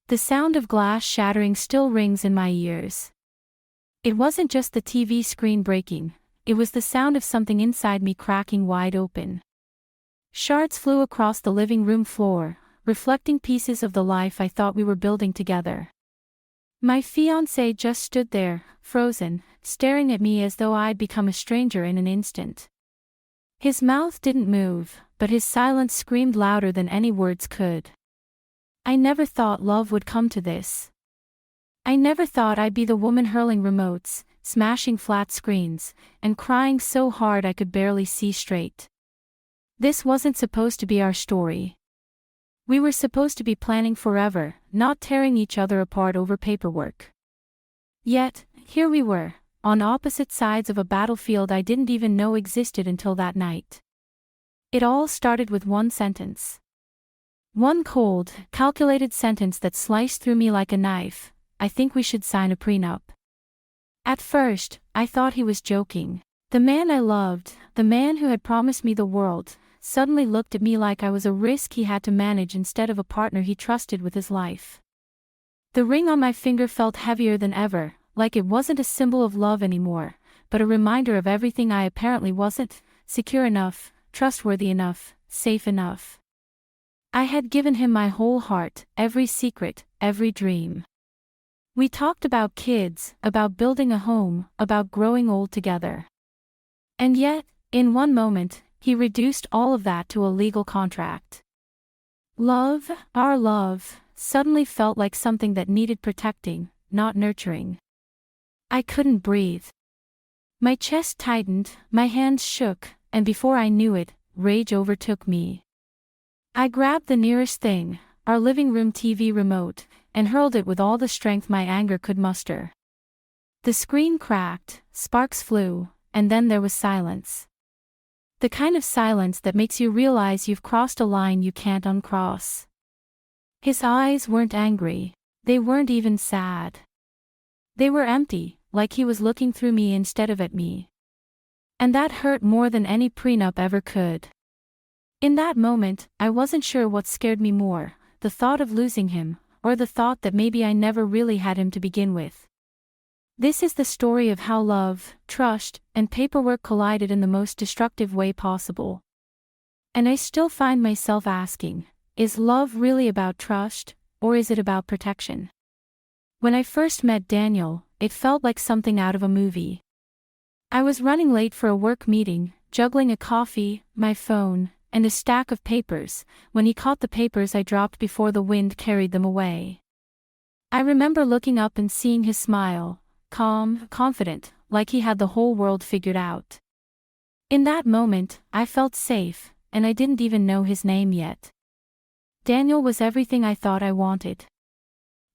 The sound of glass shattering still rings in my ears. It wasn't just the TV screen breaking, it was the sound of something inside me cracking wide open. Shards flew across the living room floor, reflecting pieces of the life I thought we were building together. My fiancé just stood there, frozen, staring at me as though I'd become a stranger in an instant. His mouth didn't move, but his silence screamed louder than any words could. I never thought love would come to this. I never thought I'd be the woman hurling remotes, smashing flat screens, and crying so hard I could barely see straight. This wasn't supposed to be our story. We were supposed to be planning forever, not tearing each other apart over paperwork. Yet, here we were, on opposite sides of a battlefield I didn't even know existed until that night. It all started with one sentence. One cold, calculated sentence that sliced through me like a knife: "I think we should sign a prenup." At first, I thought he was joking. The man I loved, the man who had promised me the world, suddenly looked at me like I was a risk he had to manage instead of a partner he trusted with his life. The ring on my finger felt heavier than ever, like it wasn't a symbol of love anymore, but a reminder of everything I apparently wasn't: secure enough, trustworthy enough, safe enough. I had given him my whole heart, every secret, every dream. We talked about kids, about building a home, about growing old together. And yet, in one moment, he reduced all of that to a legal contract. Love, our love, suddenly felt like something that needed protecting, not nurturing. I couldn't breathe. My chest tightened, my hands shook, and before I knew it, rage overtook me. I grabbed the nearest thing, our living room TV remote, and hurled it with all the strength my anger could muster. The screen cracked, sparks flew, and then there was silence. The kind of silence that makes you realize you've crossed a line you can't uncross. His eyes weren't angry, they weren't even sad. They were empty, like he was looking through me instead of at me. And that hurt more than any prenup ever could. In that moment, I wasn't sure what scared me more, the thought of losing him, or the thought that maybe I never really had him to begin with. This is the story of how love, trust, and paperwork collided in the most destructive way possible. And I still find myself asking, is love really about trust, or is it about protection? When I first met Daniel, it felt like something out of a movie. I was running late for a work meeting, juggling a coffee, my phone, and a stack of papers, when he caught the papers I dropped before the wind carried them away. I remember looking up and seeing his smile, calm, confident, like he had the whole world figured out. In that moment, I felt safe, and I didn't even know his name yet. Daniel was everything I thought I wanted.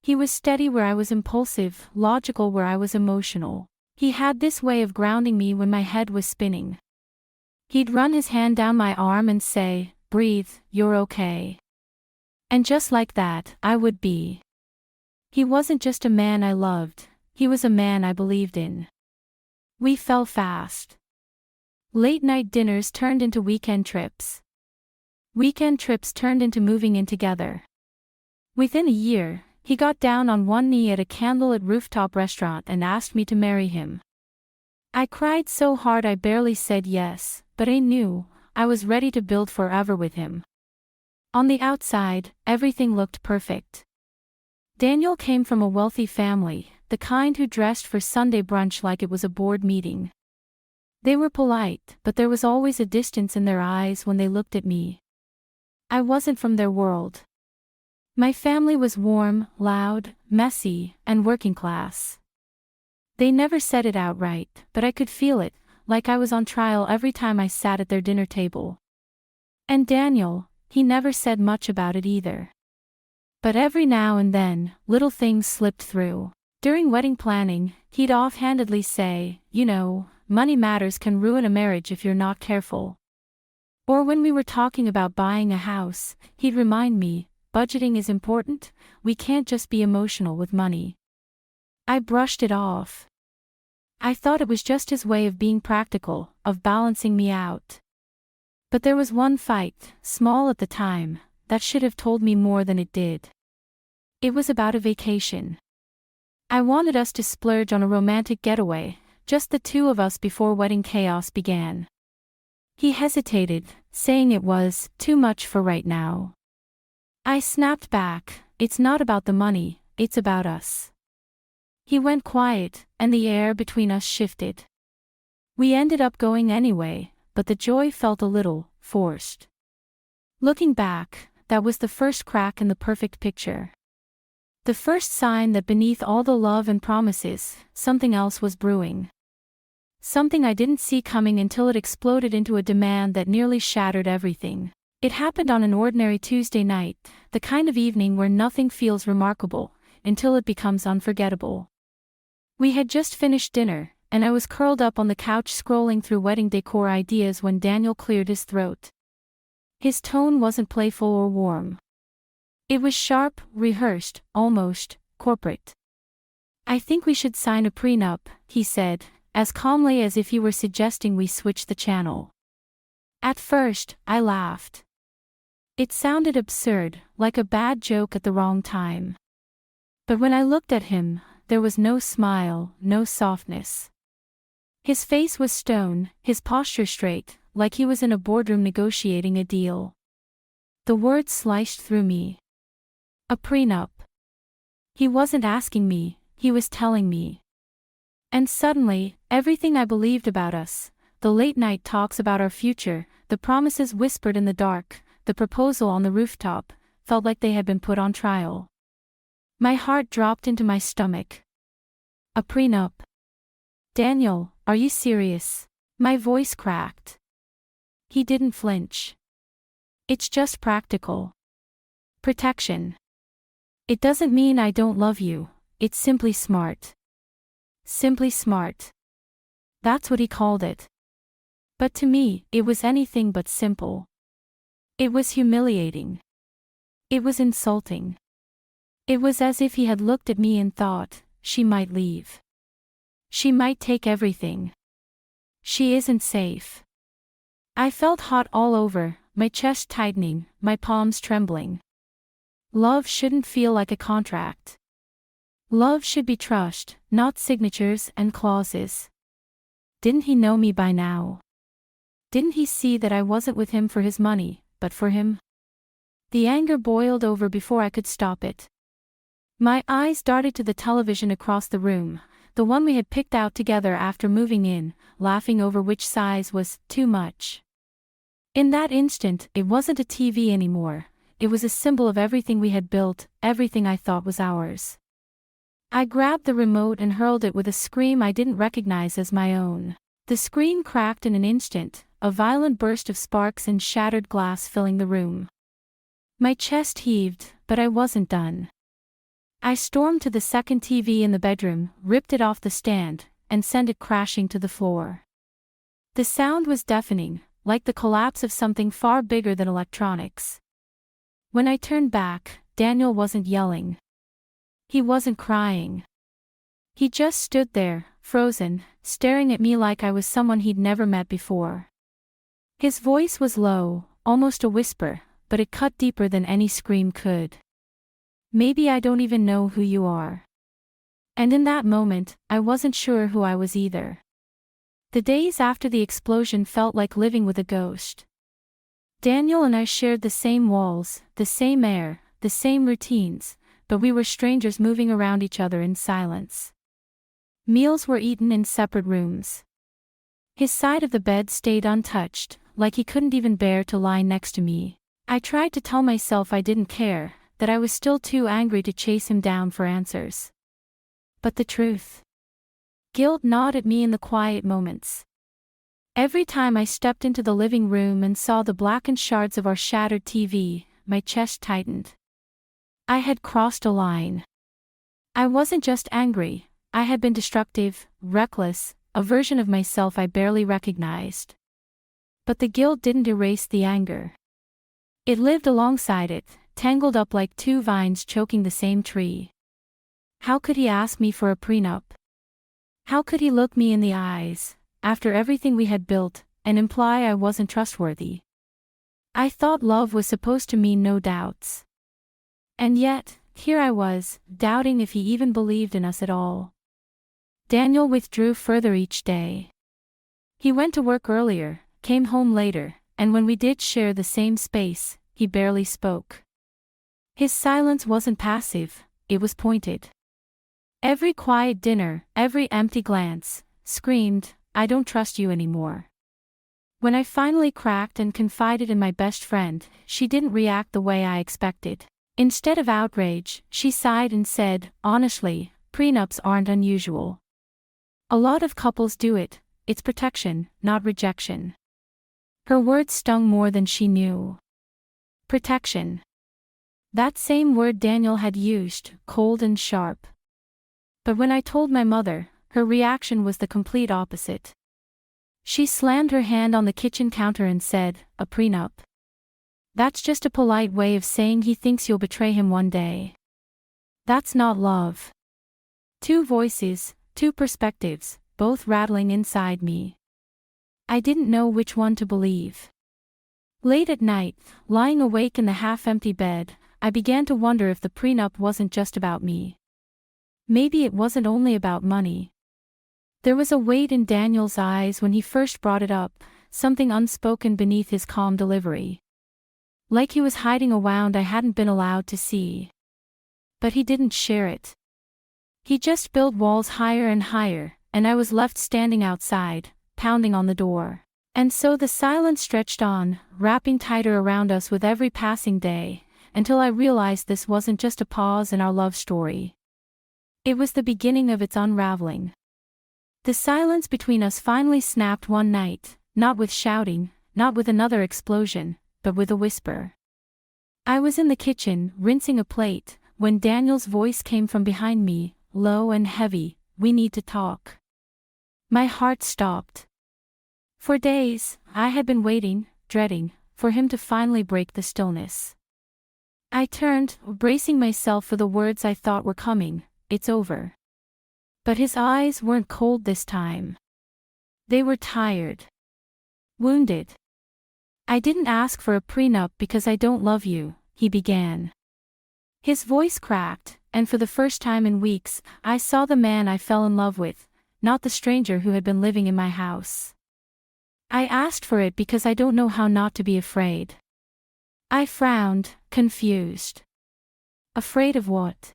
He was steady where I was impulsive, logical where I was emotional. He had this way of grounding me when my head was spinning. He'd run his hand down my arm and say, "Breathe, you're okay." And just like that, I would be. He wasn't just a man I loved, he was a man I believed in. We fell fast. Late-night dinners turned into weekend trips. Weekend trips turned into moving in together. Within a year, he got down on one knee at a candlelit rooftop restaurant and asked me to marry him. I cried so hard I barely said yes, but I knew, I was ready to build forever with him. On the outside, everything looked perfect. Daniel came from a wealthy family, the kind who dressed for Sunday brunch like it was a board meeting. They were polite, but there was always a distance in their eyes when they looked at me. I wasn't from their world. My family was warm, loud, messy, and working class. They never said it outright, but I could feel it, like I was on trial every time I sat at their dinner table. And Daniel, he never said much about it either. But every now and then, little things slipped through. During wedding planning, he'd offhandedly say, "You know, money matters can ruin a marriage if you're not careful." Or when we were talking about buying a house, he'd remind me, "Budgeting is important, we can't just be emotional with money." I brushed it off. I thought it was just his way of being practical, of balancing me out. But there was one fight, small at the time, that should have told me more than it did. It was about a vacation. I wanted us to splurge on a romantic getaway, just the two of us before wedding chaos began. He hesitated, saying it was too much for right now. I snapped back, it's not about the money, it's about us. He went quiet, and the air between us shifted. We ended up going anyway, but the joy felt a little forced. Looking back, that was the first crack in the perfect picture. The first sign that beneath all the love and promises, something else was brewing. Something I didn't see coming until it exploded into a demand that nearly shattered everything. It happened on an ordinary Tuesday night, the kind of evening where nothing feels remarkable, until it becomes unforgettable. We had just finished dinner, and I was curled up on the couch scrolling through wedding decor ideas when Daniel cleared his throat. His tone wasn't playful or warm. It was sharp, rehearsed, almost corporate. "I think we should sign a prenup," he said, as calmly as if he were suggesting we switch the channel. At first, I laughed. It sounded absurd, like a bad joke at the wrong time. But when I looked at him, there was no smile, no softness. His face was stone, his posture straight, like he was in a boardroom negotiating a deal. The words sliced through me. A prenup. He wasn't asking me, he was telling me. And suddenly, everything I believed about us, the late-night talks about our future, the promises whispered in the dark, the proposal on the rooftop, felt like they had been put on trial. My heart dropped into my stomach. A prenup? "Daniel, are you serious?" My voice cracked. He didn't flinch. "It's just practical. Protection. It doesn't mean I don't love you, it's simply smart." Simply smart. That's what he called it. But to me, it was anything but simple. It was humiliating. It was insulting. It was as if he had looked at me and thought, she might leave. She might take everything. She isn't safe. I felt hot all over, my chest tightening, my palms trembling. Love shouldn't feel like a contract. Love should be trust, not signatures and clauses. Didn't he know me by now? Didn't he see that I wasn't with him for his money, but for him? The anger boiled over before I could stop it. My eyes darted to the television across the room, the one we had picked out together after moving in, laughing over which size was too much. In that instant, it wasn't a TV anymore, it was a symbol of everything we had built, everything I thought was ours. I grabbed the remote and hurled it with a scream I didn't recognize as my own. The screen cracked in an instant, a violent burst of sparks and shattered glass filling the room. My chest heaved, but I wasn't done. I stormed to the second TV in the bedroom, ripped it off the stand, and sent it crashing to the floor. The sound was deafening, like the collapse of something far bigger than electronics. When I turned back, Daniel wasn't yelling. He wasn't crying. He just stood there, frozen, staring at me like I was someone he'd never met before. His voice was low, almost a whisper, but it cut deeper than any scream could. "Maybe I don't even know who you are." And in that moment, I wasn't sure who I was either. The days after the explosion felt like living with a ghost. Daniel and I shared the same walls, the same air, the same routines, but we were strangers moving around each other in silence. Meals were eaten in separate rooms. His side of the bed stayed untouched, like he couldn't even bear to lie next to me. I tried to tell myself I didn't care, that I was still too angry to chase him down for answers. But the truth? Guilt gnawed at me in the quiet moments. Every time I stepped into the living room and saw the blackened shards of our shattered TV, my chest tightened. I had crossed a line. I wasn't just angry, I had been destructive, reckless, a version of myself I barely recognized. But the guilt didn't erase the anger. It lived alongside it, tangled up like two vines choking the same tree. How could he ask me for a prenup? How could he look me in the eyes, after everything we had built, and imply I wasn't trustworthy? I thought love was supposed to mean no doubts. And yet, here I was, doubting if he even believed in us at all. Daniel withdrew further each day. He went to work earlier, came home later, and when we did share the same space, he barely spoke. His silence wasn't passive, it was pointed. Every quiet dinner, every empty glance, screamed, "I don't trust you anymore." When I finally cracked and confided in my best friend, she didn't react the way I expected. Instead of outrage, she sighed and said, "Honestly, prenups aren't unusual. A lot of couples do it, it's protection, not rejection." Her words stung more than she knew. Protection. That same word Daniel had used, cold and sharp. But when I told my mother, her reaction was the complete opposite. She slammed her hand on the kitchen counter and said, "A prenup? That's just a polite way of saying he thinks you'll betray him one day. That's not love." Two voices, two perspectives, both rattling inside me. I didn't know which one to believe. Late at night, lying awake in the half-empty bed, I began to wonder if the prenup wasn't just about me. Maybe it wasn't only about money. There was a weight in Daniel's eyes when he first brought it up, something unspoken beneath his calm delivery. Like he was hiding a wound I hadn't been allowed to see. But he didn't share it. He just built walls higher and higher, and I was left standing outside, pounding on the door. And so the silence stretched on, wrapping tighter around us with every passing day, until I realized this wasn't just a pause in our love story. It was the beginning of its unraveling. The silence between us finally snapped one night, not with shouting, not with another explosion, but with a whisper. I was in the kitchen, rinsing a plate, when Daniel's voice came from behind me, low and heavy, "We need to talk." My heart stopped. For days, I had been waiting, dreading, for him to finally break the stillness. I turned, bracing myself for the words I thought were coming, "It's over." But his eyes weren't cold this time. They were tired. Wounded. "I didn't ask for a prenup because I don't love you," he began. His voice cracked, and for the first time in weeks, I saw the man I fell in love with, not the stranger who had been living in my house. "I asked for it because I don't know how not to be afraid." I frowned, confused. Afraid of what?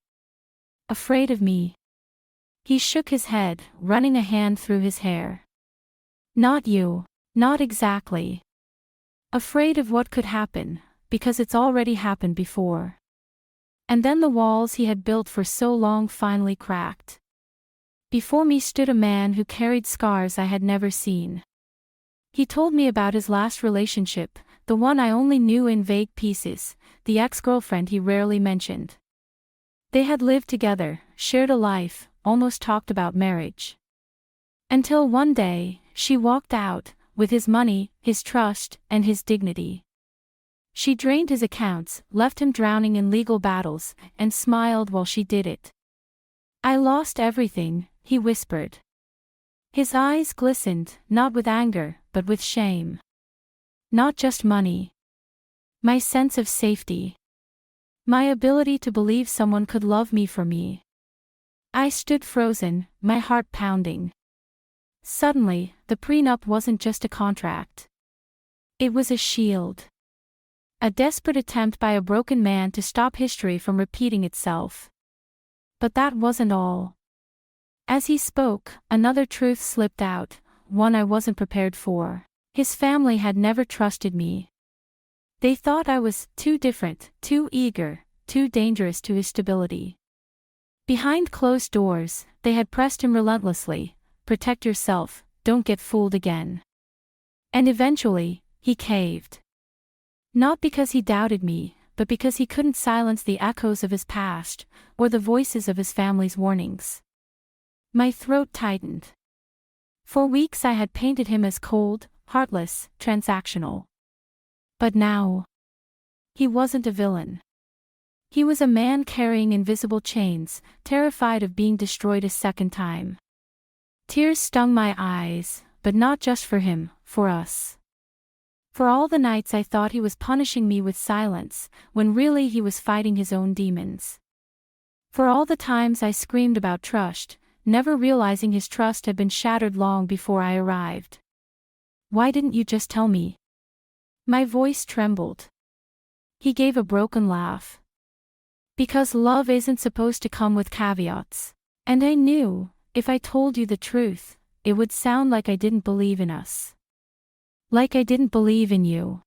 Afraid of me. He shook his head, running a hand through his hair. "Not you. Not exactly. Afraid of what could happen, because it's already happened before." And then the walls he had built for so long finally cracked. Before me stood a man who carried scars I had never seen. He told me about his last relationship, the one I only knew in vague pieces, the ex-girlfriend he rarely mentioned. They had lived together, shared a life, almost talked about marriage. Until one day, she walked out, with his money, his trust, and his dignity. She drained his accounts, left him drowning in legal battles, and smiled while she did it. "I lost everything," he whispered. His eyes glistened, not with anger, but with shame. Not just money. My sense of safety. My ability to believe someone could love me for me. I stood frozen, my heart pounding. Suddenly, the prenup wasn't just a contract. It was a shield. A desperate attempt by a broken man to stop history from repeating itself. But that wasn't all. As he spoke, another truth slipped out, one I wasn't prepared for. His family had never trusted me. They thought I was too different, too eager, too dangerous to his stability. Behind closed doors, they had pressed him relentlessly, "Protect yourself, don't get fooled again." And eventually, he caved. Not because he doubted me, but because he couldn't silence the echoes of his past, or the voices of his family's warnings. My throat tightened. For weeks I had painted him as cold, heartless, transactional. But now, he wasn't a villain. He was a man carrying invisible chains, terrified of being destroyed a second time. Tears stung my eyes, but not just for him, for us. For all the nights I thought he was punishing me with silence, when really he was fighting his own demons. For all the times I screamed about trust, never realizing his trust had been shattered long before I arrived. "Why didn't you just tell me?" My voice trembled. He gave a broken laugh. "Because love isn't supposed to come with caveats. And I knew, if I told you the truth, it would sound like I didn't believe in us. Like I didn't believe in you."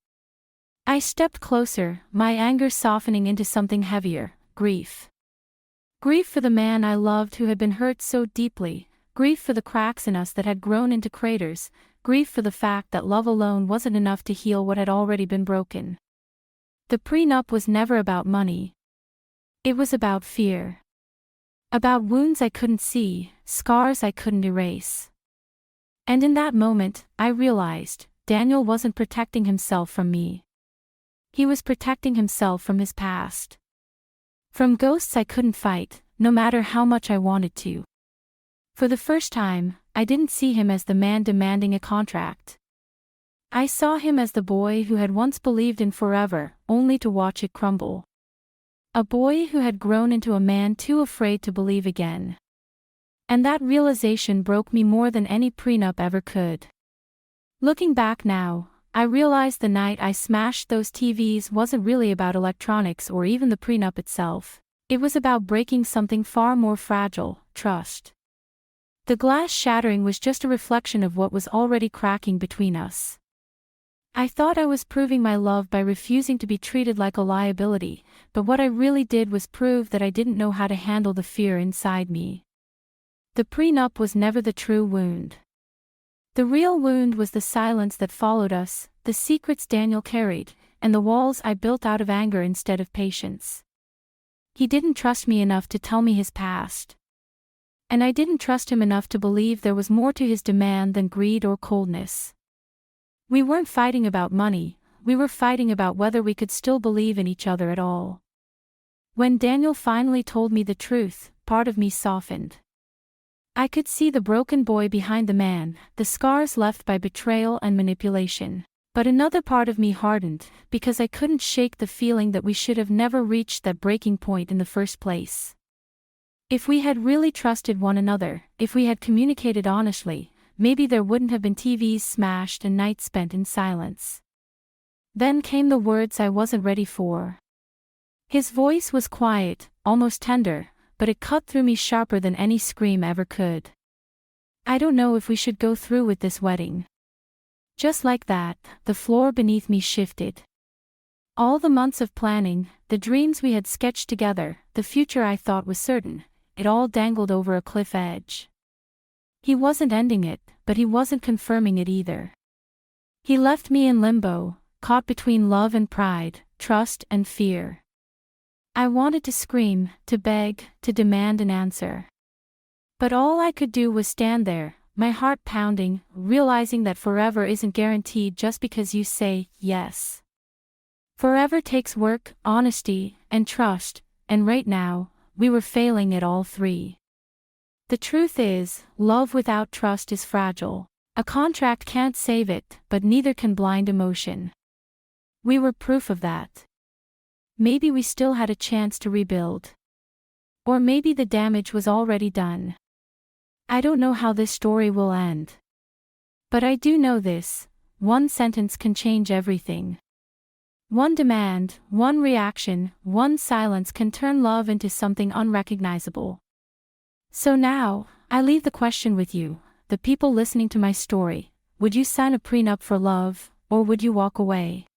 I stepped closer, my anger softening into something heavier: grief. Grief for the man I loved who had been hurt so deeply, grief for the cracks in us that had grown into craters, grief for the fact that love alone wasn't enough to heal what had already been broken. The prenup was never about money. It was about fear. About wounds I couldn't see, scars I couldn't erase. And in that moment, I realized, Daniel wasn't protecting himself from me. He was protecting himself from his past. From ghosts I couldn't fight, no matter how much I wanted to. For the first time, I didn't see him as the man demanding a contract. I saw him as the boy who had once believed in forever, only to watch it crumble. A boy who had grown into a man too afraid to believe again. And that realization broke me more than any prenup ever could. Looking back now, I realized the night I smashed those TVs wasn't really about electronics or even the prenup itself. It was about breaking something far more fragile: trust. The glass shattering was just a reflection of what was already cracking between us. I thought I was proving my love by refusing to be treated like a liability, but what I really did was prove that I didn't know how to handle the fear inside me. The prenup was never the true wound. The real wound was the silence that followed us, the secrets Daniel carried, and the walls I built out of anger instead of patience. He didn't trust me enough to tell me his past. And I didn't trust him enough to believe there was more to his demand than greed or coldness. We weren't fighting about money, we were fighting about whether we could still believe in each other at all. When Daniel finally told me the truth, part of me softened. I could see the broken boy behind the man, the scars left by betrayal and manipulation. But another part of me hardened, because I couldn't shake the feeling that we should have never reached that breaking point in the first place. If we had really trusted one another, if we had communicated honestly, maybe there wouldn't have been TVs smashed and nights spent in silence. Then came the words I wasn't ready for. His voice was quiet, almost tender, but it cut through me sharper than any scream ever could. "I don't know if we should go through with this wedding." Just like that, the floor beneath me shifted. All the months of planning, the dreams we had sketched together, the future I thought was certain, it all dangled over a cliff edge. He wasn't ending it, but he wasn't confirming it either. He left me in limbo, caught between love and pride, trust and fear. I wanted to scream, to beg, to demand an answer. But all I could do was stand there, my heart pounding, realizing that forever isn't guaranteed just because you say yes. Forever takes work, honesty, and trust, and right now, we were failing at all three. The truth is, love without trust is fragile. A contract can't save it, but neither can blind emotion. We were proof of that. Maybe we still had a chance to rebuild. Or maybe the damage was already done. I don't know how this story will end. But I do know this: one sentence can change everything. One demand, one reaction, one silence can turn love into something unrecognizable. So now, I leave the question with you, the people listening to my story: would you sign a prenup for love, or would you walk away?